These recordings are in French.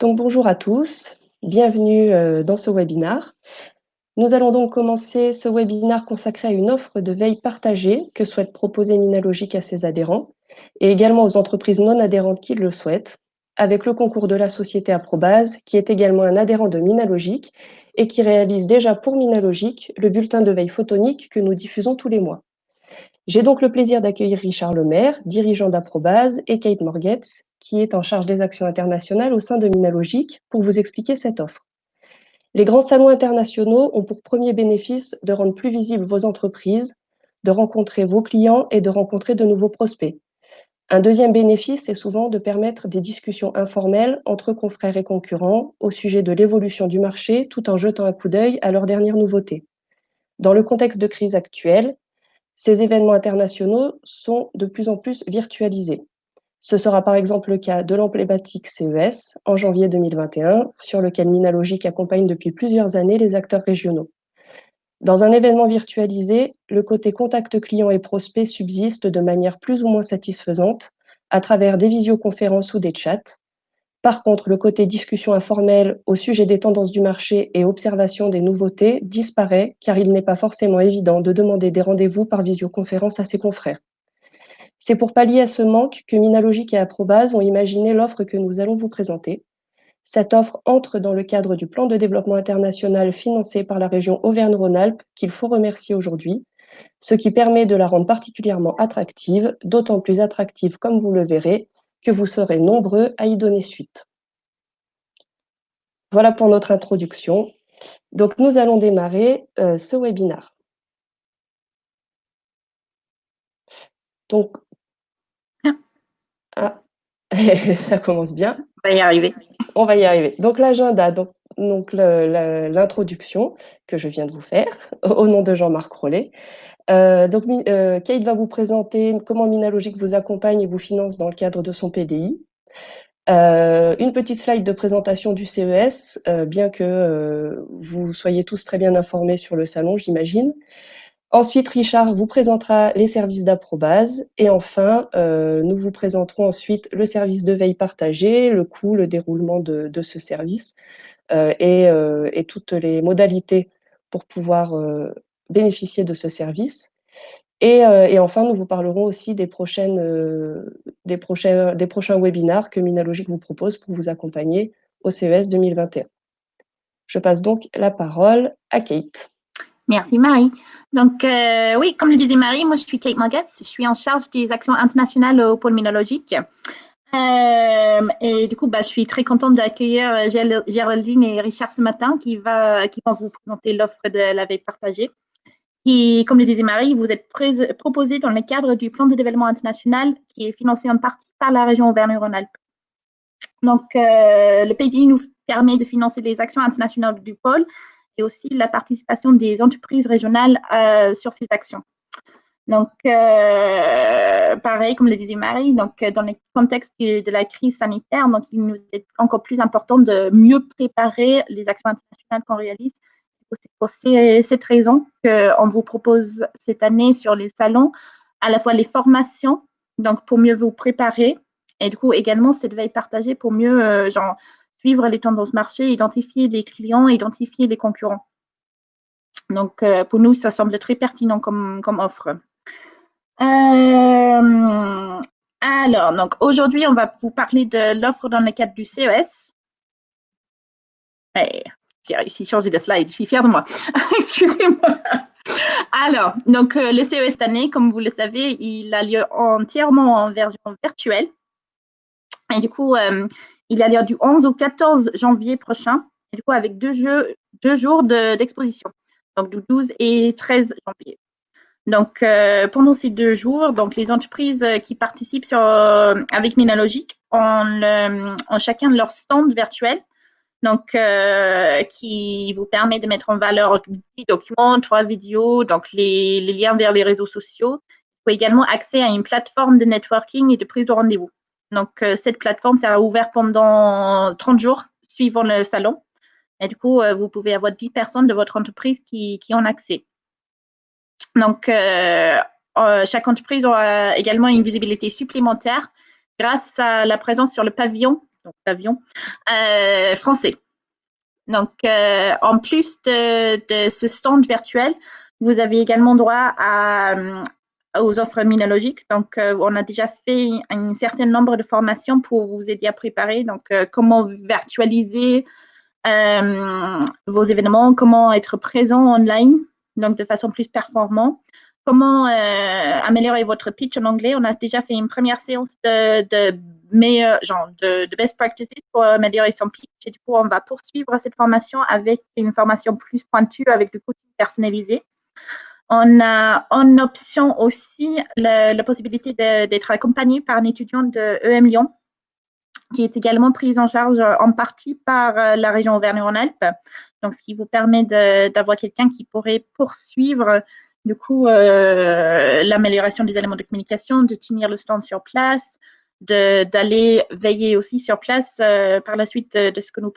Donc bonjour à tous, bienvenue dans ce webinaire. Nous allons donc commencer ce webinaire consacré à une offre de veille partagée que souhaite proposer Minalogic à ses adhérents et également aux entreprises non adhérentes qui le souhaitent, avec le concours de la société Aprobase, qui est également un adhérent de Minalogic et qui réalise déjà pour Minalogic le bulletin de veille photonique que nous diffusons tous les mois. J'ai donc le plaisir d'accueillir Richard Lemaire, dirigeant d'Aprobase, et Kate Morgetz, qui est en charge des actions internationales au sein de Minalogic, pour vous expliquer cette offre. Les grands salons internationaux ont pour premier bénéfice de rendre plus visibles vos entreprises, de rencontrer vos clients et de rencontrer de nouveaux prospects. Un deuxième bénéfice est souvent de permettre des discussions informelles entre confrères et concurrents au sujet de l'évolution du marché tout en jetant un coup d'œil à leurs dernières nouveautés. Dans le contexte de crise actuelle, ces événements internationaux sont de plus en plus virtualisés. Ce sera par exemple le cas de l'emblématique CES en janvier 2021, sur lequel Minalogic accompagne depuis plusieurs années les acteurs régionaux. Dans un événement virtualisé, le côté contact client et prospect subsiste de manière plus ou moins satisfaisante à travers des visioconférences ou des chats. Par contre, le côté discussion informelle au sujet des tendances du marché et observation des nouveautés disparaît car il n'est pas forcément évident de demander des rendez-vous par visioconférence à ses confrères. C'est pour pallier à ce manque que Minalogic et Aprobase ont imaginé l'offre que nous allons vous présenter. Cette offre entre dans le cadre du plan de développement international financé par la région Auvergne-Rhône-Alpes, qu'il faut remercier aujourd'hui, ce qui permet de la rendre particulièrement attractive, d'autant plus attractive, comme vous le verrez, que vous serez nombreux à y donner suite. Voilà pour notre introduction. Donc, nous allons démarrer ce webinaire. Donc, ça commence bien. On va y arriver. On va y arriver. Donc, l'agenda, donc l'introduction que je viens de vous faire au nom de Jean-Marc Rollet. Kate va vous présenter comment Minalogic vous accompagne et vous finance dans le cadre de son PDI. Une petite slide de présentation du CES, bien que vous soyez tous très bien informés sur le salon, j'imagine. Ensuite, Richard vous présentera les services d'Aprobase. Et enfin, nous vous présenterons ensuite le service de veille partagée, le coût, le déroulement de ce service et toutes les modalités pour pouvoir bénéficier de ce service. Et enfin, nous vous parlerons aussi des prochains webinaires que Minalogic vous propose pour vous accompagner au CES 2021. Je passe donc la parole à Kate. Merci Marie. Donc oui, comme le disait Marie, moi je suis Kate Morgetz, je suis en charge des actions internationales au pôle Minalogic. Et du coup, je suis très contente d'accueillir Géraldine et Richard ce matin qui vont vous présenter l'offre de la veille partagée. Qui, comme le disait Marie, vous êtes proposé dans le cadre du plan de développement international qui est financé en partie par la région Auvergne-Rhône-Alpes. Donc, le PDI nous permet de financer les actions internationales du pôle et aussi la participation des entreprises régionales sur ces actions. Donc, pareil, comme le disait Marie, donc, dans le contexte de la crise sanitaire, donc, il nous est encore plus important de mieux préparer les actions internationales qu'on réalise. C'est pour cette raison qu'on vous propose cette année sur les salons à la fois les formations, donc pour mieux vous préparer, et du coup également cette veille partagée pour mieux suivre les tendances marché, identifier les clients, identifier les concurrents. Donc pour nous, ça semble très pertinent comme offre. Alors, donc aujourd'hui, on va vous parler de l'offre dans le cadre du CES. Hey, j'ai réussi à changer de slide, je suis fière de moi. Excusez-moi. Alors, donc le CES cette année, comme vous le savez, il a lieu entièrement en version virtuelle. Et du coup, il a lieu du 11 au 14 janvier prochain, et du coup avec deux jours d'exposition, donc du 12 et 13 janvier. Donc, pendant ces 2 jours, donc les entreprises qui participent avec Minalogic ont chacun leur stand virtuel, donc qui vous permet de mettre en valeur 10 documents, 3 vidéos, donc les liens vers les réseaux sociaux. Il faut également accès à une plateforme de networking et de prise de rendez-vous. Donc, cette plateforme sera ouverte pendant 30 jours suivant le salon. Et du coup, vous pouvez avoir 10 personnes de votre entreprise qui ont accès. Donc, chaque entreprise aura également une visibilité supplémentaire grâce à la présence sur le pavillon donc l'avion, français. Donc, en plus de ce stand virtuel, vous avez également droit aux offres minologiques. Donc, on a déjà fait un certain nombre de formations pour vous aider à préparer. Donc, comment virtualiser vos événements, comment être présent online, donc de façon plus performante. Comment améliorer votre pitch en anglais. On a déjà fait une première séance de best practices pour améliorer son pitch. Et du coup, on va poursuivre cette formation avec une formation plus pointue avec le coaching personnalisé. On a en option aussi la possibilité d'être accompagné par un étudiant de EM Lyon qui est également prise en charge en partie par la région Auvergne-Rhône-Alpes. Donc, ce qui vous permet d'avoir quelqu'un qui pourrait poursuivre du coup l'amélioration des éléments de communication, de tenir le stand sur place, d'aller veiller aussi sur place par la suite de ce que nous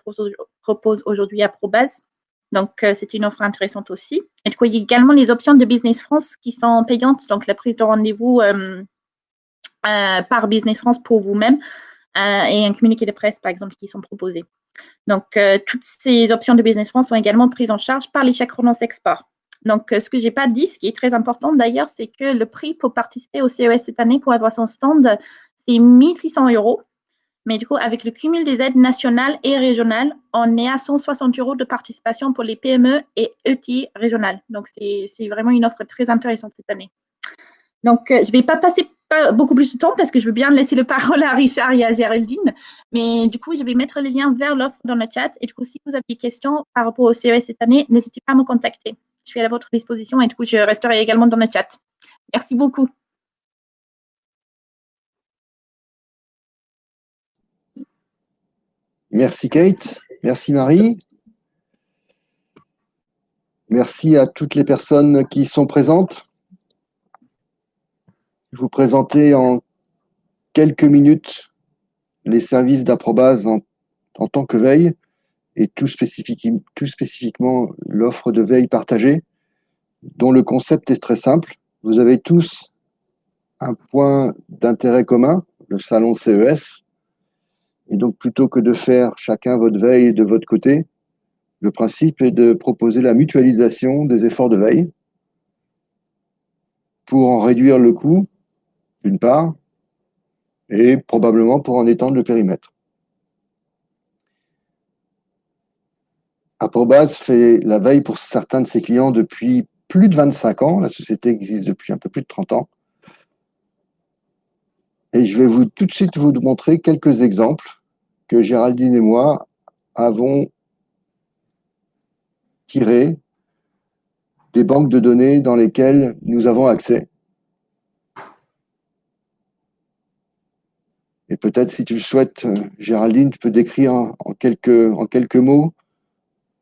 propose aujourd'hui Aprobase. Donc, c'est une offre intéressante aussi. Et du coup, il y a également les options de Business France qui sont payantes. Donc, la prise de rendez-vous par Business France pour vous-même et un communiqué de presse, par exemple, qui sont proposés. Donc, toutes ces options de Business France sont également prises en charge par les chèques relance export. Donc, ce que je n'ai pas dit, ce qui est très important d'ailleurs, c'est que le prix pour participer au CES cette année pour avoir son stand, c'est 1 600 €. Mais du coup, avec le cumul des aides nationales et régionales, on est à 160 € de participation pour les PME et ETI régionales. Donc, c'est vraiment une offre très intéressante cette année. Donc, je ne vais pas passer beaucoup plus de temps parce que je veux bien laisser la parole à Richard et à Géraldine. Mais du coup, je vais mettre le lien vers l'offre dans le chat. Et du coup, si vous avez des questions par rapport au CES cette année, n'hésitez pas à me contacter. Je suis à votre disposition et du coup, je resterai également dans le chat. Merci beaucoup. Merci Kate, merci Marie. Merci à toutes les personnes qui sont présentes. Je vais vous présenter en quelques minutes les services d'Aprobase en tant que veille et tout spécifiquement l'offre de veille partagée, dont le concept est très simple. Vous avez tous un point d'intérêt commun, le salon CES. Et donc, plutôt que de faire chacun votre veille de votre côté, le principe est de proposer la mutualisation des efforts de veille pour en réduire le coût, d'une part, et probablement pour en étendre le périmètre. Aprobase fait la veille pour certains de ses clients depuis plus de 25 ans. La société existe depuis un peu plus de 30 ans. Et je vais tout de suite vous montrer quelques exemples que Géraldine et moi avons tirés des banques de données dans lesquelles nous avons accès. Et peut-être, si tu le souhaites, Géraldine, tu peux décrire en quelques mots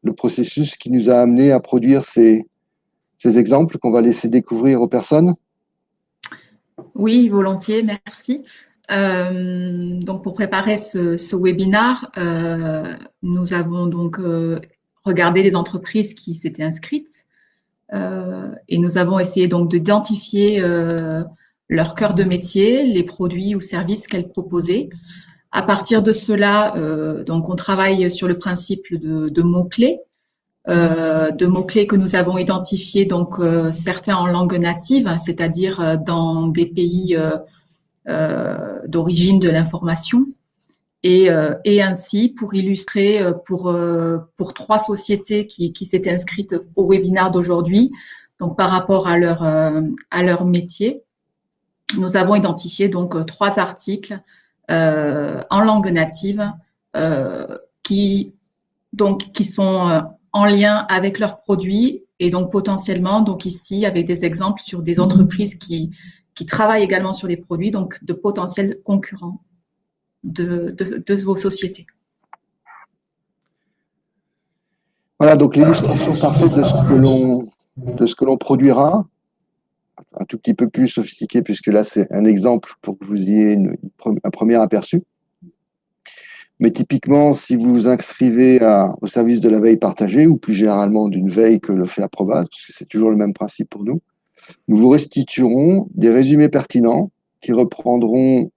le processus qui nous a amené à produire ces exemples qu'on va laisser découvrir aux personnes. Oui, volontiers, merci. Donc, pour préparer ce webinaire, nous avons donc regardé les entreprises qui s'étaient inscrites et nous avons essayé donc d'identifier leur cœur de métier, les produits ou services qu'elles proposaient. À partir de cela, donc on travaille sur le principe de mots-clés. De mots-clés que nous avons identifiés, donc certains en langue native, c'est-à-dire dans des pays d'origine de l'information, et ainsi pour illustrer pour 3 sociétés qui s'étaient inscrites au webinaire d'aujourd'hui, donc par rapport à leur métier, nous avons identifié donc 3 articles en langue native qui sont en lien avec leurs produits et donc potentiellement, donc ici, avec des exemples sur des entreprises qui travaillent également sur les produits, donc de potentiels concurrents de vos sociétés. Voilà, donc l'illustration parfaite de ce que l'on produira, un tout petit peu plus sophistiqué, puisque là, c'est un exemple pour que vous ayez un premier aperçu. Mais typiquement, si vous vous inscrivez au service de la veille partagée, ou plus généralement d'une veille que le fait Aprobase, parce que c'est toujours le même principe pour nous, nous vous restituerons des résumés pertinents qui reprendront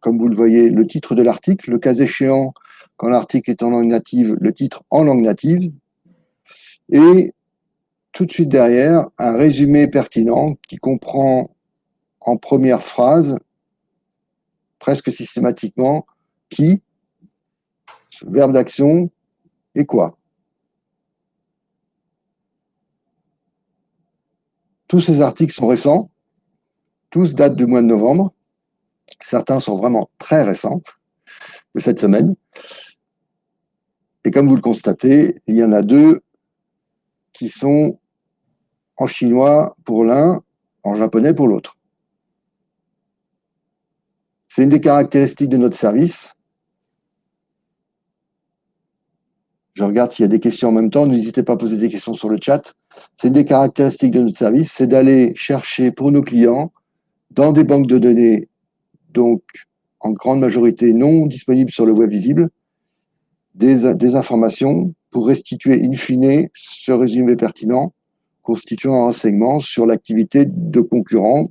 comme vous le voyez, le titre de l'article, le cas échéant, quand l'article est en langue native, le titre en langue native, et tout de suite derrière, un résumé pertinent qui comprend en première phrase, presque systématiquement, qui, verbe d'action et quoi. Tous ces articles sont récents, tous datent du mois de novembre, certains sont vraiment très récents, de cette semaine. Et comme vous le constatez, il y en a deux qui sont en chinois pour l'un, en japonais pour l'autre. C'est une des caractéristiques de notre service. Je regarde s'il y a des questions en même temps. N'hésitez pas à poser des questions sur le chat. C'est une des caractéristiques de notre service, c'est d'aller chercher pour nos clients dans des banques de données, donc en grande majorité non disponibles sur le web visible, des informations pour restituer in fine ce résumé pertinent, constituant un renseignement sur l'activité de concurrents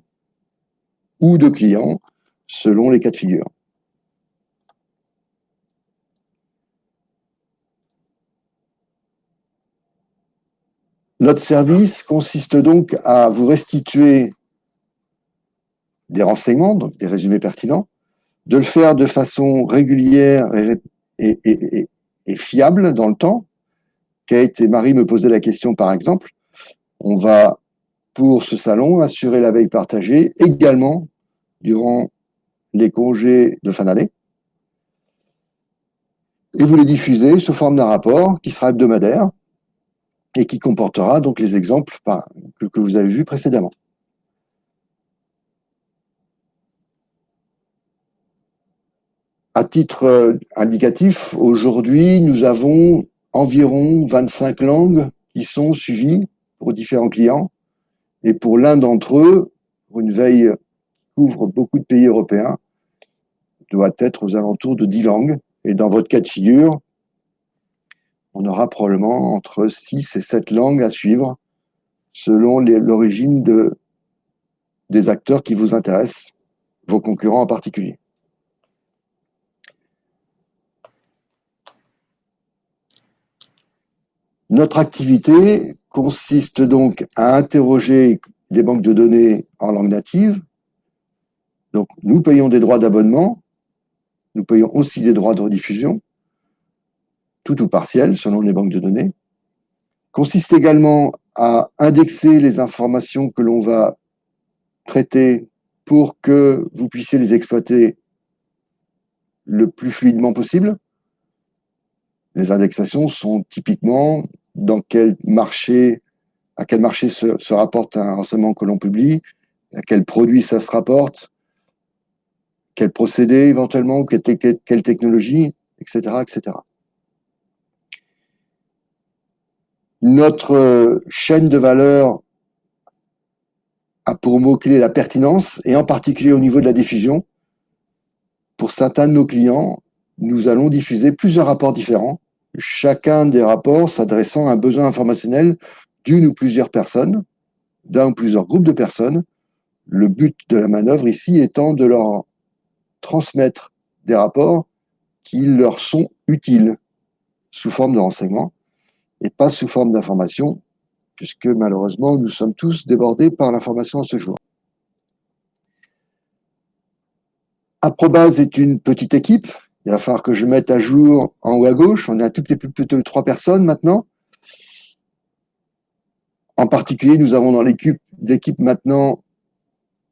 ou de clients, selon les cas de figure. Notre service consiste donc à vous restituer des renseignements, donc des résumés pertinents, de le faire de façon régulière et fiable dans le temps. Kate et Marie me posaient la question par exemple. On va, pour ce salon, assurer la veille partagée également durant les congés de fin d'année. Et vous les diffusez sous forme d'un rapport qui sera hebdomadaire et qui comportera donc les exemples que vous avez vus précédemment. À titre indicatif, aujourd'hui, nous avons environ 25 langues qui sont suivies pour différents clients. Et pour l'un d'entre eux, pour une veille qui couvre beaucoup de pays européens, doit être aux alentours de 10 langues. Et dans votre cas de figure, on aura probablement entre 6 et 7 langues à suivre selon l'origine des acteurs qui vous intéressent, vos concurrents en particulier. Notre activité consiste donc à interroger des banques de données en langue native. Donc, nous payons des droits d'abonnement, nous payons aussi des droits de rediffusion, tout ou partiel, selon les banques de données. Consiste également à indexer les informations que l'on va traiter pour que vous puissiez les exploiter le plus fluidement possible. Les indexations sont typiquement dans quel marché, à quel marché se rapporte un renseignement que l'on publie, à quel produit ça se rapporte, quel procédé éventuellement, ou quelle technologie, etc., etc. Notre chaîne de valeur a pour mot-clé la pertinence, et en particulier au niveau de la diffusion. Pour certains de nos clients, nous allons diffuser plusieurs rapports différents, chacun des rapports s'adressant à un besoin informationnel d'une ou plusieurs personnes, d'un ou plusieurs groupes de personnes. Le but de la manœuvre ici étant de leur transmettre des rapports qui leur sont utiles sous forme de renseignements et pas sous forme d'information, puisque malheureusement, nous sommes tous débordés par l'information à ce jour. Aprobase est une petite équipe. Il va falloir que je mette à jour en haut à gauche. On est un tout petit peu plus de 3 personnes maintenant. En particulier, nous avons dans l'équipe maintenant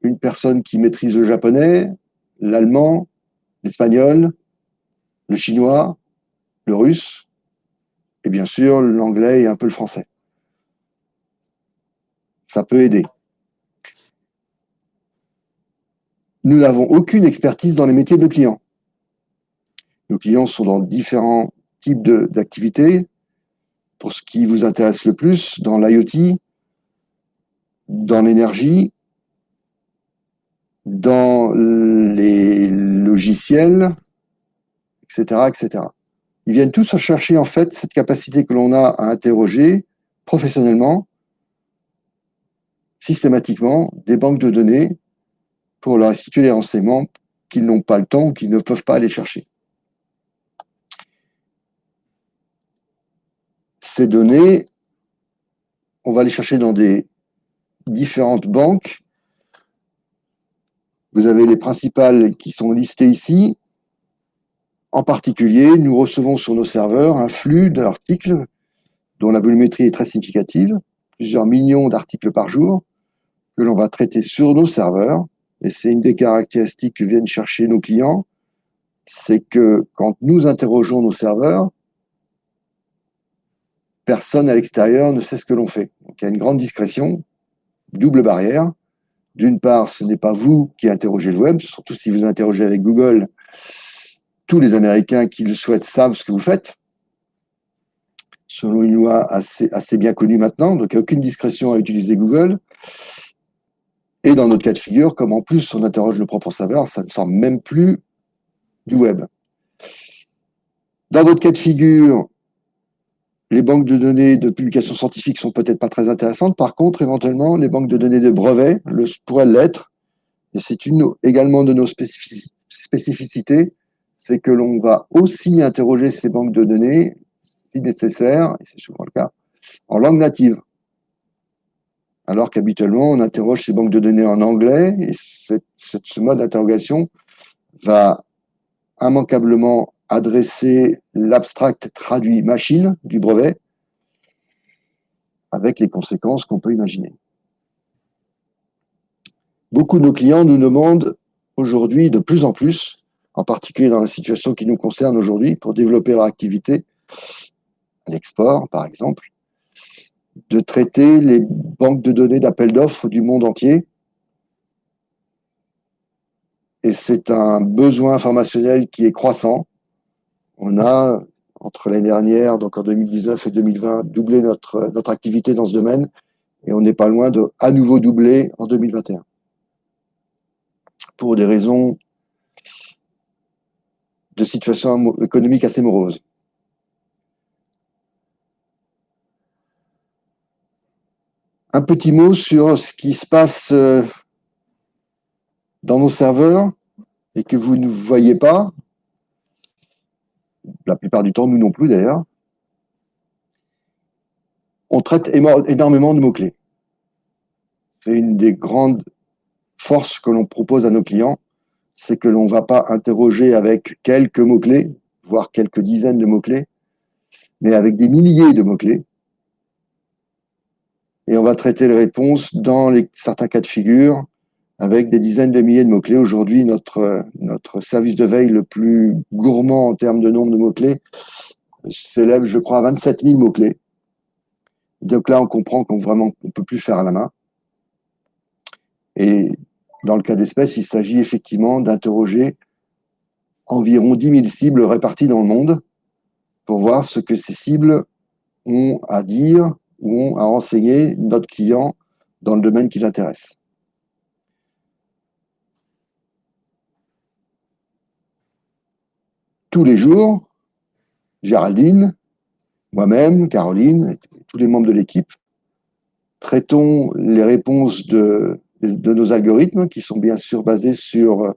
une personne qui maîtrise le japonais, l'allemand, l'espagnol, le chinois, le russe, et bien sûr l'anglais et un peu le français. Ça peut aider. Nous n'avons aucune expertise dans les métiers de nos clients. Nos clients sont dans différents types d'activités. Pour ce qui vous intéresse le plus, dans l'IoT, dans l'énergie, dans les logiciels, etc., etc. Ils viennent tous chercher en fait cette capacité que l'on a à interroger professionnellement, systématiquement, des banques de données pour leur restituer les renseignements qu'ils n'ont pas le temps ou qu'ils ne peuvent pas aller chercher. Ces données, on va les chercher dans des différentes banques. Vous avez les principales qui sont listées ici. En particulier, nous recevons sur nos serveurs un flux d'articles dont la volumétrie est très significative, plusieurs millions d'articles par jour, que l'on va traiter sur nos serveurs. Et c'est une des caractéristiques que viennent chercher nos clients, c'est que quand nous interrogeons nos serveurs, personne à l'extérieur ne sait ce que l'on fait. Donc il y a une grande discrétion, double barrière. D'une part, ce n'est pas vous qui interrogez le web, surtout si vous interrogez avec Google. Tous les Américains qui le souhaitent savent ce que vous faites, selon une loi assez bien connue maintenant. Donc il n'y a aucune discrétion à utiliser Google. Et dans notre cas de figure, comme en plus on interroge le propre serveur, ça ne sort même plus du web. Dans votre cas de figure, les banques de données de publications scientifiques sont peut-être pas très intéressantes. Par contre, éventuellement, les banques de données de brevets pourraient l'être. Et c'est également de nos spécificités, c'est que l'on va aussi interroger ces banques de données, si nécessaire, et c'est souvent le cas, en langue native. Alors qu'habituellement, on interroge ces banques de données en anglais, et ce mode d'interrogation va immanquablement adresser l'abstract traduit machine du brevet, avec les conséquences qu'on peut imaginer. Beaucoup de nos clients nous demandent aujourd'hui de plus en plus, en particulier dans la situation qui nous concerne aujourd'hui, pour développer leur activité, l'export par exemple, de traiter les banques de données d'appel d'offres du monde entier. Et c'est un besoin informationnel qui est croissant. On a, entre l'année dernière, donc en 2019 et 2020, doublé notre activité dans ce domaine, et on n'est pas loin de à nouveau doubler en 2021. Pour des raisons de situation économique assez morose. Un petit mot sur ce qui se passe dans nos serveurs et que vous ne voyez pas. La plupart du temps, nous non plus d'ailleurs. On traite énormément de mots-clés. C'est une des grandes forces que l'on propose à nos clients, c'est que l'on ne va pas interroger avec quelques mots-clés, voire quelques dizaines de mots-clés, mais avec des milliers de mots-clés. Et on va traiter les réponses dans certains cas de figure avec des dizaines de milliers de mots-clés. Aujourd'hui, notre service de veille le plus gourmand en termes de nombre de mots-clés s'élève, je crois, à 27 000 mots-clés. Donc là, on comprend qu'on ne peut plus faire à la main. Et dans le cas d'espèce, il s'agit effectivement d'interroger environ 10 000 cibles réparties dans le monde pour voir ce que ces cibles ont à dire ou ont à renseigner notre client dans le domaine qui l'intéresse. Tous les jours, Géraldine, moi-même, Caroline, et tous les membres de l'équipe, traitons les réponses de nos algorithmes qui sont bien sûr basés sur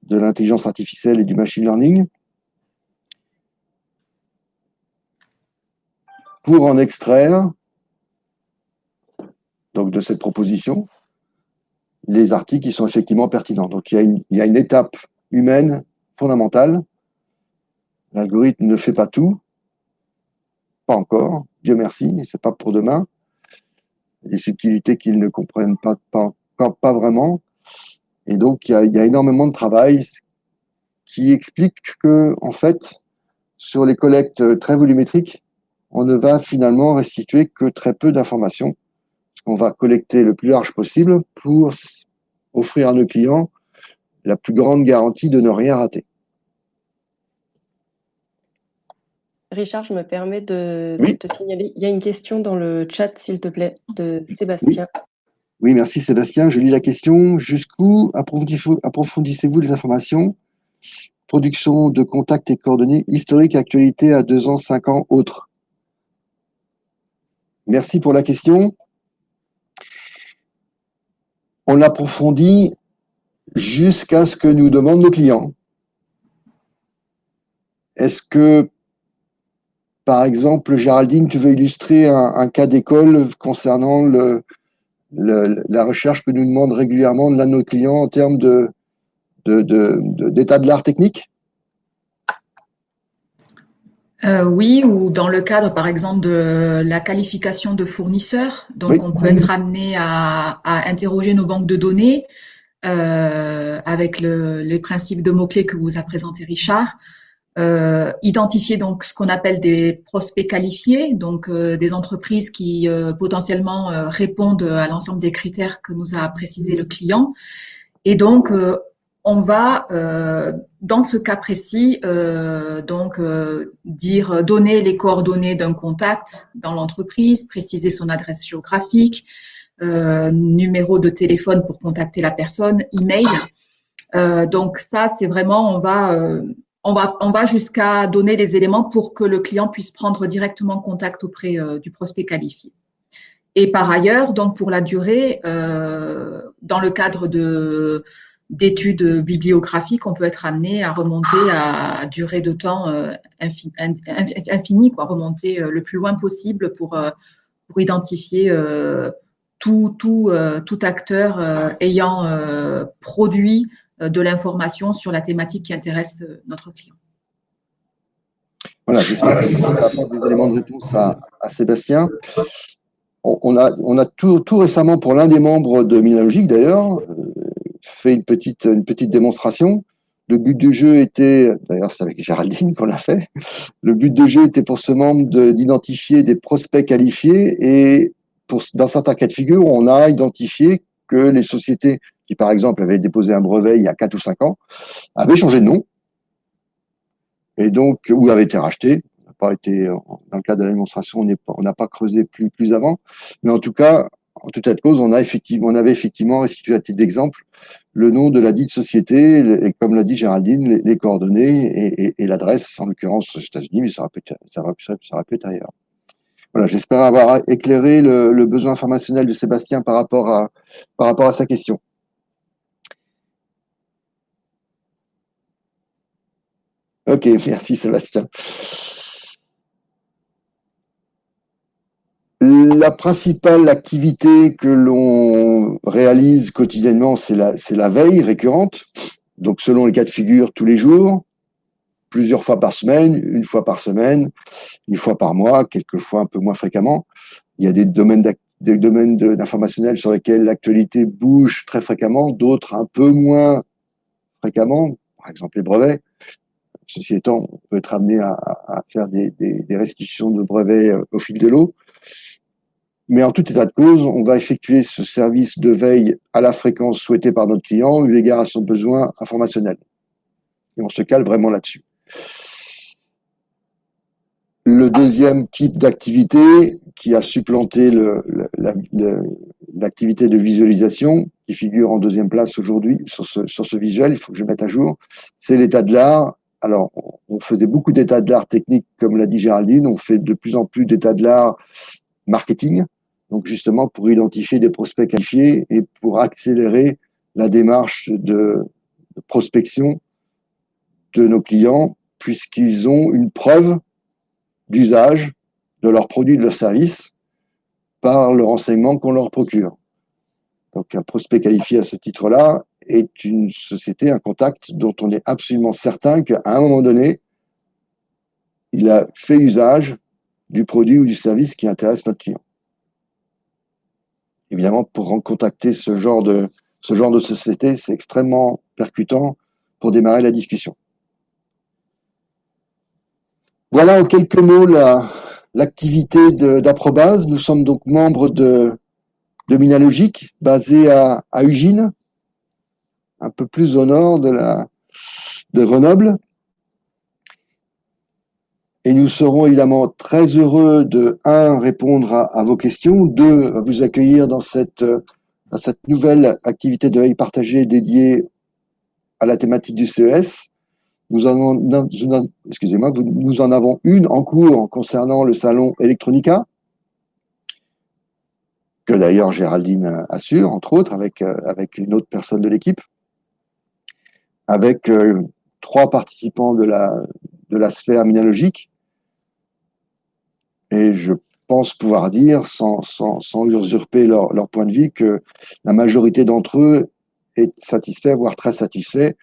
de l'intelligence artificielle et du machine learning pour en extraire donc de cette proposition les articles qui sont effectivement pertinents. Donc il y a une étape humaine fondamentale. L'algorithme ne fait pas tout, pas encore, Dieu merci, c'est pas pour demain. Il y a des subtilités qu'ils ne comprennent pas vraiment. Et donc, il y a énormément de travail qui explique que, en fait, sur les collectes très volumétriques, on ne va finalement restituer que très peu d'informations. On va collecter le plus large possible pour offrir à nos clients la plus grande garantie de ne rien rater. Richard, je me permets de Oui. te signaler, il y a une question dans le chat, s'il te plaît, de Sébastien. Oui, merci Sébastien. Je lis la question. Jusqu'où approfondissez-vous les informations? Production de contacts et coordonnées historiques, actualité à 2 ans, 5 ans, autres. Merci pour la question. On approfondit jusqu'à ce que nous demande le client. Est-ce que, par exemple, Géraldine, tu veux illustrer un cas d'école concernant la recherche que nous demande régulièrement de l'un de nos clients en termes d'état de l'art technique? Oui, ou dans le cadre, par exemple, de la qualification de fournisseurs. Donc, Oui. on peut être amené à interroger nos banques de données avec les principes de mots-clés que vous a présenté Richard. Identifier donc ce qu'on appelle des prospects qualifiés, donc des entreprises qui potentiellement répondent à l'ensemble des critères que nous a précisé le client. Et donc, on va, dans ce cas précis, donner les coordonnées d'un contact dans l'entreprise, préciser son adresse géographique, numéro de téléphone pour contacter la personne, email. Donc ça, c'est vraiment, on va jusqu'à donner les éléments pour que le client puisse prendre directement contact auprès du prospect qualifié. Et par ailleurs, donc pour la durée, dans le cadre d'études bibliographiques, on peut être amené à remonter à durée de temps infinie, quoi, remonter le plus loin possible pour identifier tout acteur ayant produit de l'information sur la thématique qui intéresse notre client. Voilà, j'espère que ça apporte des éléments de réponse à Sébastien. On a tout récemment, pour l'un des membres de Minalogic d'ailleurs, fait une petite démonstration. Le but du jeu était, d'ailleurs c'est avec Géraldine qu'on l'a fait, le but du jeu était pour ce membre d'identifier des prospects qualifiés et dans certains cas de figure, on a identifié que les sociétés qui par exemple avaient déposé un brevet il y a 4 ou 5 ans avaient changé de nom et donc, ou avaient été rachetés. Pas été, dans le cadre de la démonstration, on n'a pas creusé plus avant, mais en tout cas, en tout état de cause, on avait effectivement restitué à titre d'exemple le nom de la dite société et comme l'a dit Géraldine, les coordonnées et l'adresse, en l'occurrence aux États-Unis, mais ça aurait pu être ailleurs. Voilà, j'espère avoir éclairé le besoin informationnel de Sébastien par rapport à sa question. Ok, merci Sébastien. La principale activité que l'on réalise quotidiennement, c'est la veille récurrente. Donc, selon les cas de figure, tous les jours, plusieurs fois par semaine, une fois par semaine, une fois par mois, quelquefois un peu moins fréquemment. Il y a des domaines d'informationnel sur lesquels l'actualité bouge très fréquemment, d'autres un peu moins fréquemment, par exemple les brevets. Ceci étant, on peut être amené à faire des restitutions de brevets au fil de l'eau. Mais en tout état de cause, on va effectuer ce service de veille à la fréquence souhaitée par notre client, eu égard à son besoin informationnel. Et on se cale vraiment là-dessus. Le deuxième type d'activité qui a supplanté l'activité de visualisation, qui figure en deuxième place aujourd'hui sur ce visuel, il faut que je mette à jour, c'est l'état de l'art. Alors, on faisait beaucoup d'états de l'art technique, comme l'a dit Géraldine, on fait de plus en plus d'états de l'art marketing, donc justement pour identifier des prospects qualifiés et pour accélérer la démarche de prospection de nos clients, puisqu'ils ont une preuve d'usage de leurs produits, de leurs services, par le renseignement qu'on leur procure. Donc un prospect qualifié à ce titre-là est une société, un contact dont on est absolument certain qu'à un moment donné, il a fait usage du produit ou du service qui intéresse notre client. Évidemment, pour contacter ce genre de société, c'est extrêmement percutant pour démarrer la discussion. Voilà en quelques mots l'activité d'Aprobase. Nous sommes donc membres de Minalogic, basé à Ugine, un peu plus au nord de Grenoble. Et nous serons évidemment très heureux de, répondre à vos questions, deux, vous accueillir dans cette nouvelle activité de veille partagée dédiée à la thématique du CES. Nous en avons une en cours concernant le salon Electronica, que d'ailleurs Géraldine assure, entre autres, avec une autre personne de l'équipe. avec 3 participants de la sphère minalogique. Et je pense pouvoir dire, sans usurper leur point de vue, que la majorité d'entre eux est satisfait, voire très satisfait,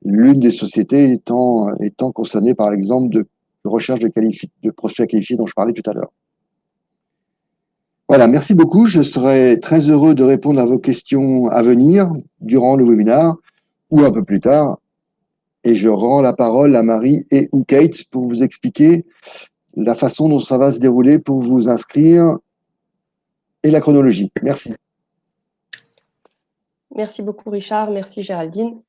l'une des sociétés étant concernée par l'exemple de recherche de prospects qualifiés dont je parlais tout à l'heure. Voilà, merci beaucoup. Je serai très heureux de répondre à vos questions à venir durant le webinaire ou un peu plus tard. Et je rends la parole à Marie et ou Kate pour vous expliquer la façon dont ça va se dérouler pour vous inscrire et la chronologie. Merci. Merci beaucoup Richard, merci Géraldine.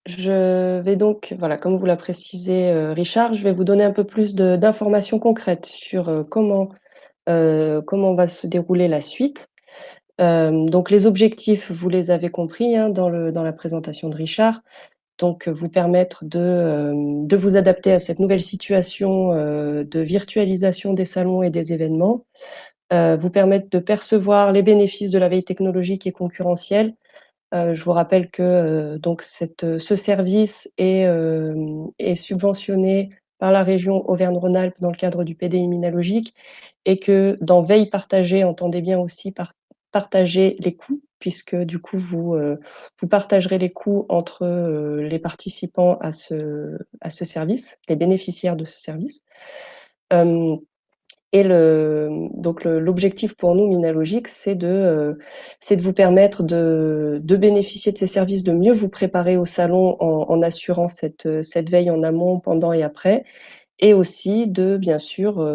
Je vais donc, voilà, comme vous l'a précisé Richard, je vais vous donner un peu plus d'informations concrètes sur comment va se dérouler la suite. Donc les objectifs, vous les avez compris hein, dans la présentation de Richard. Donc vous permettre de vous adapter à cette nouvelle situation de virtualisation des salons et des événements, vous permettre de percevoir les bénéfices de la veille technologique et concurrentielle. Je vous rappelle que donc ce service est subventionné par la région Auvergne-Rhône-Alpes dans le cadre du PDI Minalogique et que dans veille partagée, entendez bien aussi partager les coûts, puisque du coup vous partagerez les coûts entre les participants à ce service, les bénéficiaires de ce service. Et l'objectif pour nous, Minalogique, c'est de vous permettre de bénéficier de ces services, de mieux vous préparer au salon en assurant cette veille en amont, pendant et après, et aussi de, bien sûr,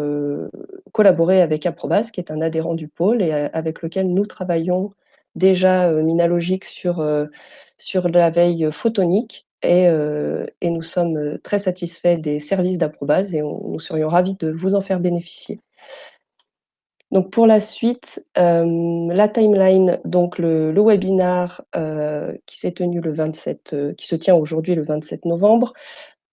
collaborer avec Aprobase, qui est un adhérent du pôle et avec lequel nous travaillons déjà, Minalogique, sur la veille photonique. Et nous sommes très satisfaits des services d'Aprobase et nous serions ravis de vous en faire bénéficier. Donc pour la suite, la timeline, donc le webinar qui s'est tenu qui se tient aujourd'hui le 27 novembre.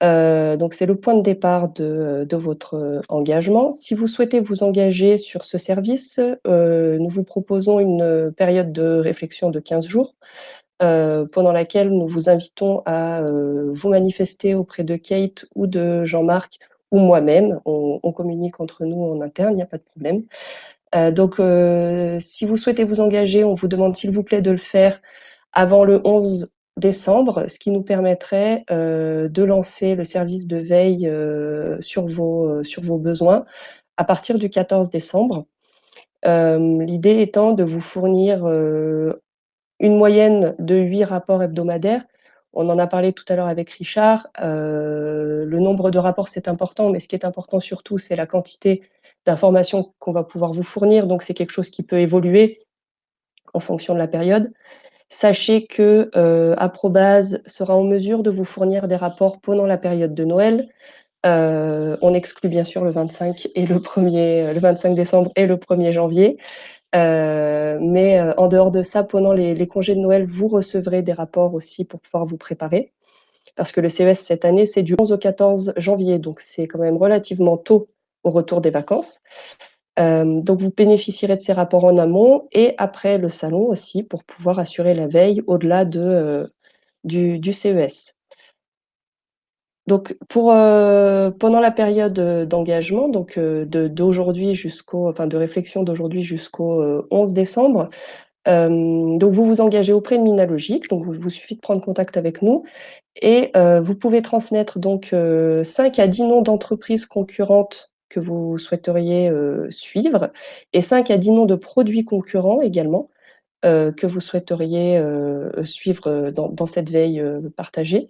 Donc c'est le point de départ de votre engagement. Si vous souhaitez vous engager sur ce service, nous vous proposons une période de réflexion de 15 jours. Pendant laquelle nous vous invitons à vous manifester auprès de Kate ou de Jean-Marc ou moi-même. On communique entre nous en interne, il n'y a pas de problème. Donc, si vous souhaitez vous engager, on vous demande s'il vous plaît de le faire avant le 11 décembre, ce qui nous permettrait de lancer le service de veille sur vos besoins à partir du 14 décembre. L'idée étant de vous fournir une moyenne de 8 rapports hebdomadaires. On en a parlé tout à l'heure avec Richard. Le nombre de rapports, c'est important, mais ce qui est important surtout, c'est la quantité d'informations qu'on va pouvoir vous fournir. Donc, c'est quelque chose qui peut évoluer en fonction de la période. Sachez que Aprobase sera en mesure de vous fournir des rapports pendant la période de Noël. On exclut bien sûr le 25 décembre et le 1er janvier. Mais en dehors de ça, pendant les congés de Noël, vous recevrez des rapports aussi pour pouvoir vous préparer. Parce que le CES cette année, c'est du 11 au 14 janvier, donc c'est quand même relativement tôt au retour des vacances. Donc vous bénéficierez de ces rapports en amont et après le salon aussi pour pouvoir assurer la veille au-delà du CES. Donc pendant la période d'engagement, donc d'aujourd'hui de réflexion d'aujourd'hui jusqu'au 11 décembre, donc vous vous engagez auprès de Minalogique, donc il vous suffit de prendre contact avec nous et vous pouvez transmettre donc 5 à 10 noms d'entreprises concurrentes que vous souhaiteriez suivre et 5 à 10 noms de produits concurrents également que vous souhaiteriez suivre dans cette veille partagée.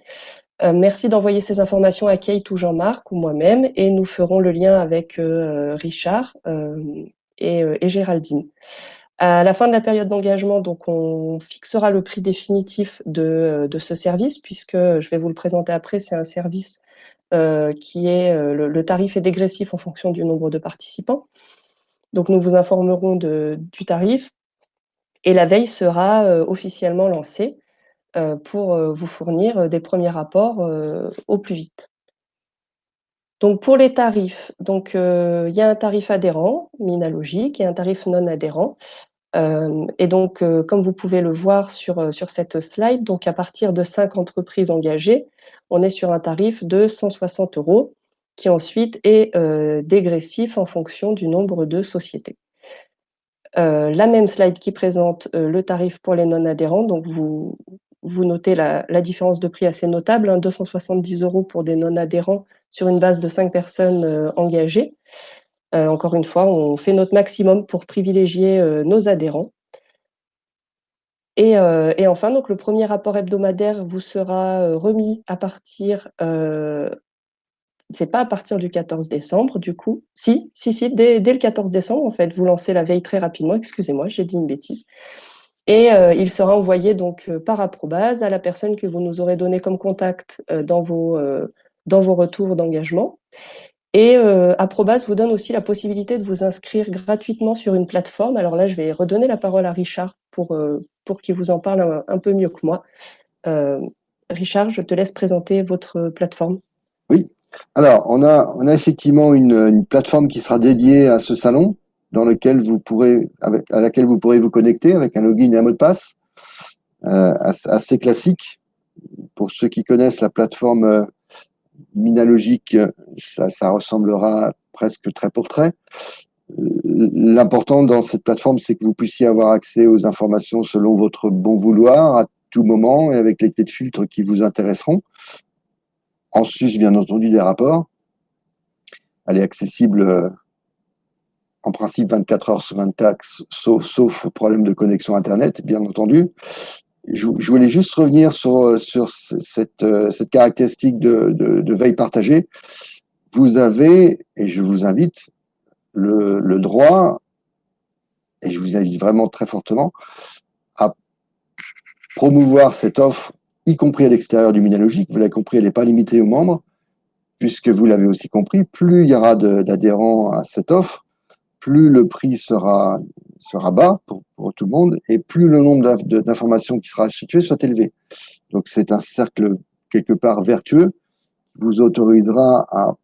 Merci d'envoyer ces informations à Kate ou Jean-Marc ou moi-même et nous ferons le lien avec Richard et Géraldine. À la fin de la période d'engagement, donc on fixera le prix définitif de ce service, puisque je vais vous le présenter après, c'est un service qui est le tarif est dégressif en fonction du nombre de participants. Donc nous vous informerons du tarif et la veille sera officiellement lancée pour vous fournir des premiers rapports au plus vite. Donc pour les tarifs, donc il y a un tarif adhérent, Minalogique, et un tarif non adhérent. Et donc, comme vous pouvez le voir sur cette slide, donc à partir de 5 entreprises engagées, on est sur un tarif de 160 € qui ensuite est dégressif en fonction du nombre de sociétés. La même slide qui présente le tarif pour les non-adhérents, donc vous notez la différence de prix assez notable, hein, 270 € pour des non-adhérents sur une base de 5 personnes engagées. Encore une fois, on fait notre maximum pour privilégier nos adhérents. Et enfin, donc le premier rapport hebdomadaire vous sera remis à partir, c'est pas à partir du 14 décembre du coup. Si, dès le 14 décembre en fait, vous lancez la veille très rapidement, excusez-moi, j'ai dit une bêtise. Et il sera envoyé donc par Aprobase à la personne que vous nous aurez donné comme contact dans vos retours d'engagement. Et Aprobase vous donne aussi la possibilité de vous inscrire gratuitement sur une plateforme. Alors là, je vais redonner la parole à Richard pour qu'il vous en parle un peu mieux que moi. Richard, je te laisse présenter votre plateforme. Oui. Alors, on a effectivement une plateforme qui sera dédiée à ce salon, à laquelle vous pourrez vous connecter avec un login et un mot de passe assez classique. Pour ceux qui connaissent la plateforme Minalogic, ça ressemblera presque trait pour trait. L'important dans cette plateforme, c'est que vous puissiez avoir accès aux informations selon votre bon vouloir à tout moment et avec les clés de filtre qui vous intéresseront. En sus, bien entendu, des rapports. Elle est accessible en principe 24 heures sur 24, sauf problème de connexion Internet, bien entendu. Je voulais juste revenir sur cette caractéristique de veille partagée. Vous avez, et je vous invite, le droit, et je vous invite vraiment très fortement, à promouvoir cette offre, y compris à l'extérieur du Minalogic. Vous l'avez compris, elle n'est pas limitée aux membres, puisque vous l'avez aussi compris, plus il y aura d'adhérents à cette offre, plus le prix sera bas pour tout le monde, et plus le nombre d'informations qui sera situé soit élevé. Donc c'est un cercle quelque part vertueux qui vous autorisera à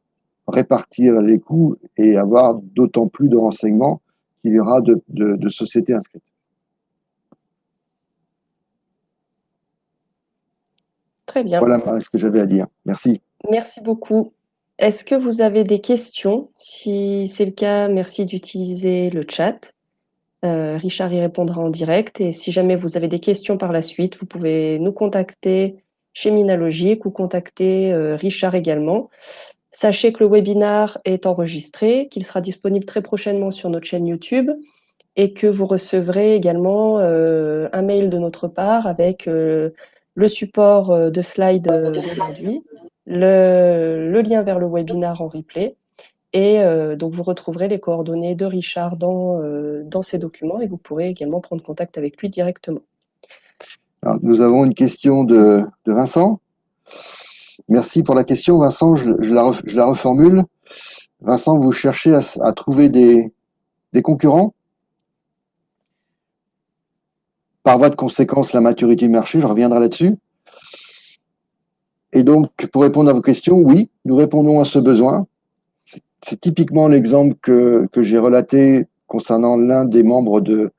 répartir les coûts et avoir d'autant plus de renseignements qu'il y aura de sociétés inscrites. Très bien. Voilà ce que j'avais à dire. Merci. Merci beaucoup. Est-ce que vous avez des questions? Si c'est le cas, merci d'utiliser le chat. Richard y répondra en direct. Et si jamais vous avez des questions par la suite, vous pouvez nous contacter chez Minalogic ou contacter Richard également. Sachez que le webinar est enregistré, qu'il sera disponible très prochainement sur notre chaîne YouTube et que vous recevrez également un mail de notre part avec le support de slide d'aujourd'hui, le lien vers le webinar en replay. Et donc, vous retrouverez les coordonnées de Richard dans ces documents et vous pourrez également prendre contact avec lui directement. Alors, nous avons une question de Vincent. Merci pour la question, Vincent. Je la reformule. Vincent, vous cherchez à trouver des concurrents? Par voie de conséquence, la maturité du marché, je reviendrai là-dessus. Et donc, pour répondre à vos questions, oui, nous répondons à ce besoin. C'est typiquement l'exemple que j'ai relaté concernant l'un des membres de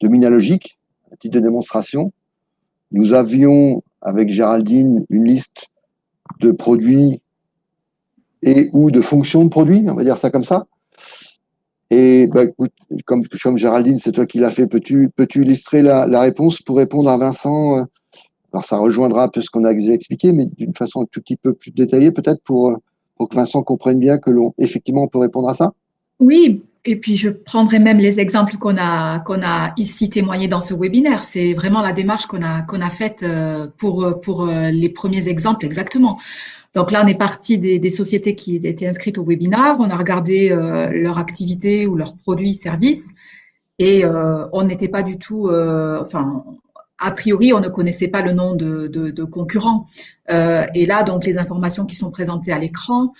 Minalogic, à titre de démonstration. Nous avions, avec Géraldine, une liste de produits et ou de fonctions de produits, on va dire ça comme ça. Et bah, écoute, comme Géraldine, c'est toi qui l'as fait, peux-tu illustrer la réponse pour répondre à Vincent? Alors ça rejoindra un peu ce qu'on a déjà expliqué, mais d'une façon un tout petit peu plus détaillée peut-être pour que Vincent comprenne bien que effectivement on peut répondre à ça. Oui, et puis je prendrai même les exemples qu'on a ici témoignés dans ce webinaire. C'est vraiment la démarche qu'on a faite pour les premiers exemples exactement. Donc là, on est parti des sociétés qui étaient inscrites au webinaire. On a regardé leur activité ou leurs produits, services, et on n'était pas du tout, a priori, on ne connaissait pas le nom de concurrents. Et là, donc, les informations qui sont présentées à l'écran,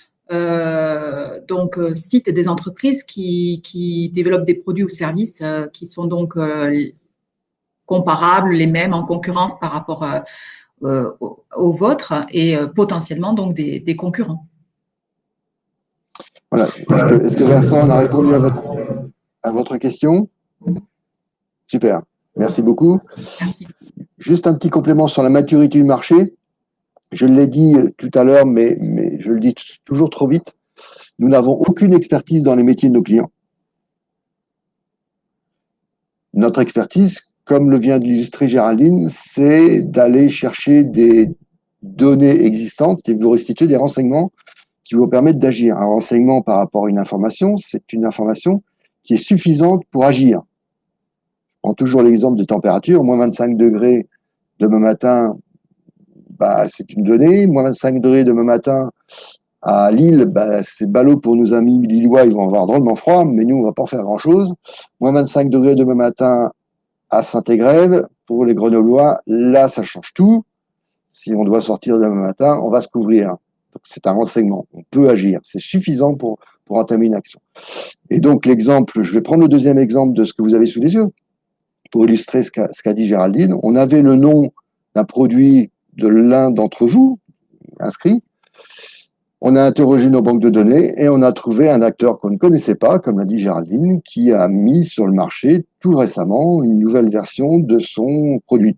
citent des entreprises qui développent des produits ou services qui sont donc comparables, les mêmes en concurrence par rapport aux vôtres et potentiellement donc des concurrents. Voilà. Est-ce que Vincent a répondu à votre question? Super. Merci beaucoup. Merci. Juste un petit complément sur la maturité du marché. Je l'ai dit tout à l'heure, mais je le dis toujours trop vite. Nous n'avons aucune expertise dans les métiers de nos clients. Notre expertise, comme le vient d'illustrer Géraldine, c'est d'aller chercher des données existantes et de vous restituer des renseignements qui vous permettent d'agir. Un renseignement par rapport à une information, c'est une information qui est suffisante pour agir. Je prends toujours l'exemple de température, moins 25 degrés demain matin, bah, c'est une donnée. Moins 25 degrés demain matin à Lille, bah, c'est ballot pour nos amis lillois, ils vont avoir drôlement froid, mais nous, on va pas en faire grand-chose. Moins 25 degrés demain matin à Saint-Égrève, pour les Grenoblois, là, ça change tout. Si on doit sortir demain matin, on va se couvrir. Donc, c'est un renseignement. On peut agir. C'est suffisant pour entamer une action. Et donc, l'exemple, je vais prendre le deuxième exemple de ce que vous avez sous les yeux pour illustrer ce qu'a dit Géraldine. On avait le nom d'un produit de l'un d'entre vous inscrit. On a interrogé nos banques de données et on a trouvé un acteur qu'on ne connaissait pas, comme l'a dit Géraldine, qui a mis sur le marché tout récemment une nouvelle version de son produit.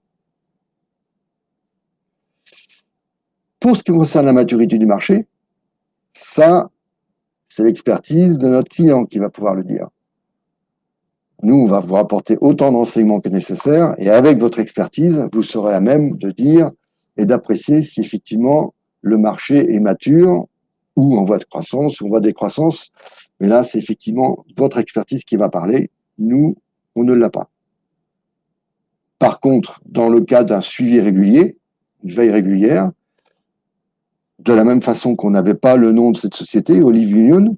Pour ce qui concerne la maturité du marché, ça, c'est l'expertise de notre client qui va pouvoir le dire. Nous, on va vous apporter autant d'enseignements que nécessaire et avec votre expertise, vous serez à même de dire et d'apprécier si effectivement le marché est mature ou en voie de croissance ou en voie de décroissance. Mais là, c'est effectivement votre expertise qui va parler. Nous, on ne l'a pas. Par contre, dans le cas d'un suivi régulier, une veille régulière, de la même façon qu'on n'avait pas le nom de cette société, Olive Union,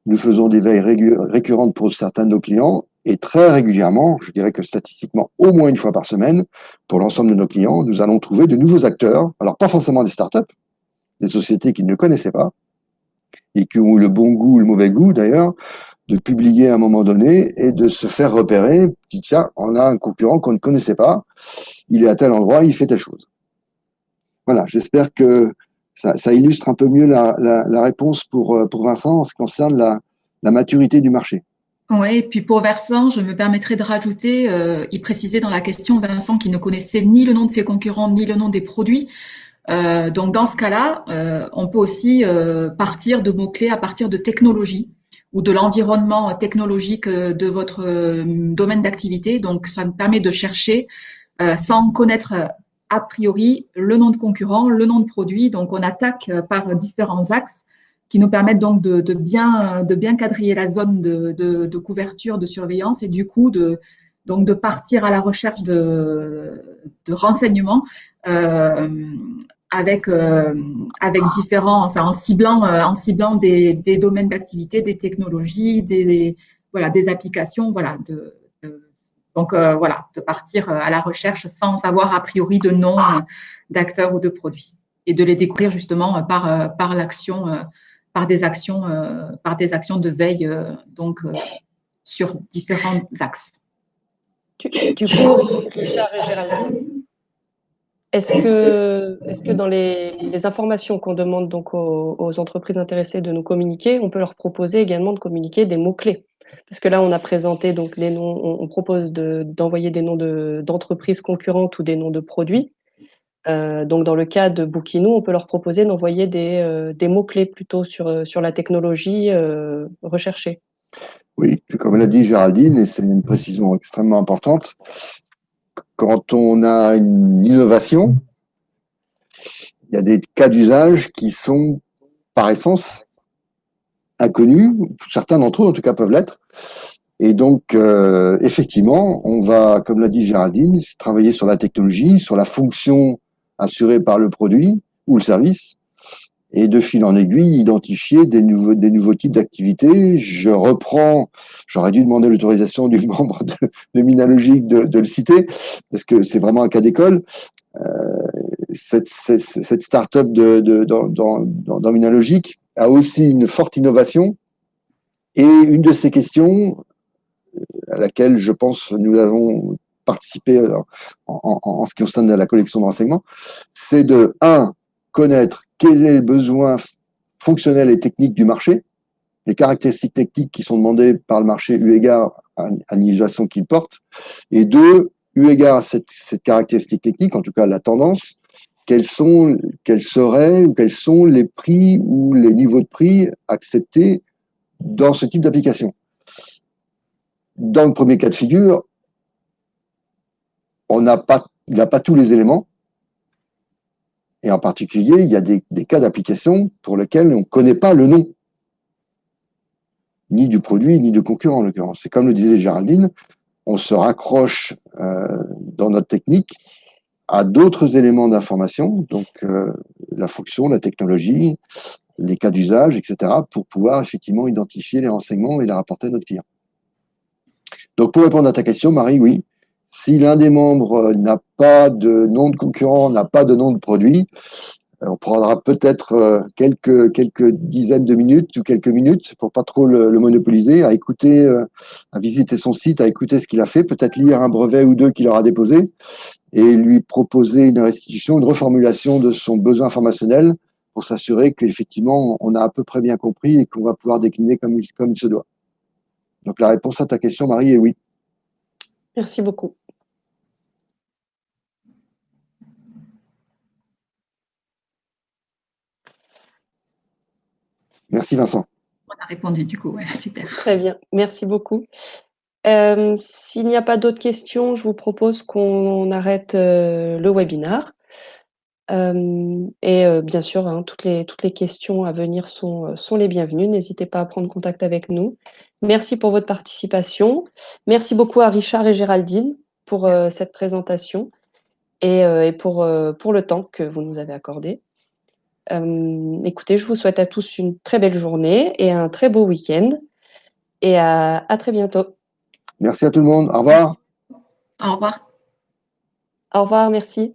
nous faisons des veilles récurrentes pour certains de nos clients et très régulièrement, je dirais que statistiquement au moins une fois par semaine, pour l'ensemble de nos clients, nous allons trouver de nouveaux acteurs. Alors pas forcément des startups, des sociétés qu'ils ne connaissaient pas et qui ont eu le bon goût ou le mauvais goût d'ailleurs de publier à un moment donné et de se faire repérer. Tiens, on a un concurrent qu'on ne connaissait pas, il est à tel endroit, il fait telle chose. Voilà, j'espère que ça illustre un peu mieux la réponse pour Vincent en ce qui concerne la maturité du marché. Oui, et puis pour Vincent, je me permettrai de rajouter, il précisait dans la question, Vincent, qu'il ne connaissait ni le nom de ses concurrents, ni le nom des produits. Donc dans ce cas-là, on peut aussi partir de mots-clés à partir de technologies ou de l'environnement technologique de votre domaine d'activité. Donc ça nous permet de chercher sans connaître a priori le nom de concurrent, le nom de produit. Donc on attaque par différents axes qui nous permettent donc de bien quadriller la zone de couverture, de surveillance et du coup de partir à la recherche de renseignements avec différents, enfin en ciblant des domaines d'activité, des technologies, des applications, voilà, donc voilà, de partir à la recherche sans avoir a priori de nom d'acteurs ou de produits et de les découvrir justement par l'action, par des actions de veille sur différents axes. Du coup, Richard et Géraldine, est-ce que dans les informations qu'on demande donc aux entreprises intéressées de nous communiquer, on peut leur proposer également de communiquer des mots-clés? Parce que là, on a présenté donc des noms, on propose d'envoyer des noms d'entreprises concurrentes ou des noms de produits. Donc dans le cas de Bookino, on peut leur proposer d'envoyer des mots-clés plutôt sur la technologie recherchée. Oui, comme l'a dit Géraldine, et c'est une précision extrêmement importante, quand on a une innovation, il y a des cas d'usage qui sont par essence inconnus, certains d'entre eux en tout cas peuvent l'être. Et donc, effectivement, on va, comme l'a dit Géraldine, travailler sur la technologie, sur la fonction assurée par le produit ou le service, et de fil en aiguille, identifier des nouveaux types d'activités. J'aurais dû demander l'autorisation du membre de Minalogic de le citer, parce que c'est vraiment un cas d'école. Cette start-up dans Minalogic a aussi une forte innovation, et une de ces questions à laquelle je pense nous avons participé en ce qui concerne la collection de renseignements, c'est de connaître quel est le besoin fonctionnel et technique du marché, les caractéristiques techniques qui sont demandées par le marché eu égard inhibition qu'il porte. Et deux, eu égard à cette caractéristique technique, en tout cas la tendance, quels seraient ou quels sont les prix ou les niveaux de prix acceptés dans ce type d'application. Dans le premier cas de figure, il n'a pas tous les éléments. Et en particulier, il y a des cas d'application pour lesquels on ne connaît pas le nom, ni du produit, ni du concurrent en l'occurrence. C'est comme le disait Géraldine, on se raccroche dans notre technique à d'autres éléments d'information, donc la fonction, la technologie, les cas d'usage, etc., pour pouvoir effectivement identifier les renseignements et les rapporter à notre client. Donc pour répondre à ta question, Marie, oui, si l'un des membres n'a pas de nom de concurrent, n'a pas de nom de produit, on prendra peut-être quelques dizaines de minutes ou quelques minutes pour pas trop le monopoliser, à écouter, à visiter son site, à écouter ce qu'il a fait, peut-être lire un brevet ou deux qu'il aura déposé et lui proposer une restitution, une reformulation de son besoin informationnel pour s'assurer qu'effectivement on a à peu près bien compris et qu'on va pouvoir décliner comme il se doit. Donc la réponse à ta question, Marie, est oui. Merci beaucoup. Merci Vincent. On a répondu du coup, ouais, super. Très bien, merci beaucoup. S'il n'y a pas d'autres questions, je vous propose qu'on arrête le webinaire. Bien sûr, hein, toutes les questions à venir sont les bienvenues. N'hésitez pas à prendre contact avec nous. Merci pour votre participation. Merci beaucoup à Richard et Géraldine pour cette présentation et pour le temps que vous nous avez accordé. Écoutez, je vous souhaite à tous une très belle journée et un très beau week-end. Et à très bientôt. Merci à tout le monde. Au revoir. Au revoir. Au revoir, merci.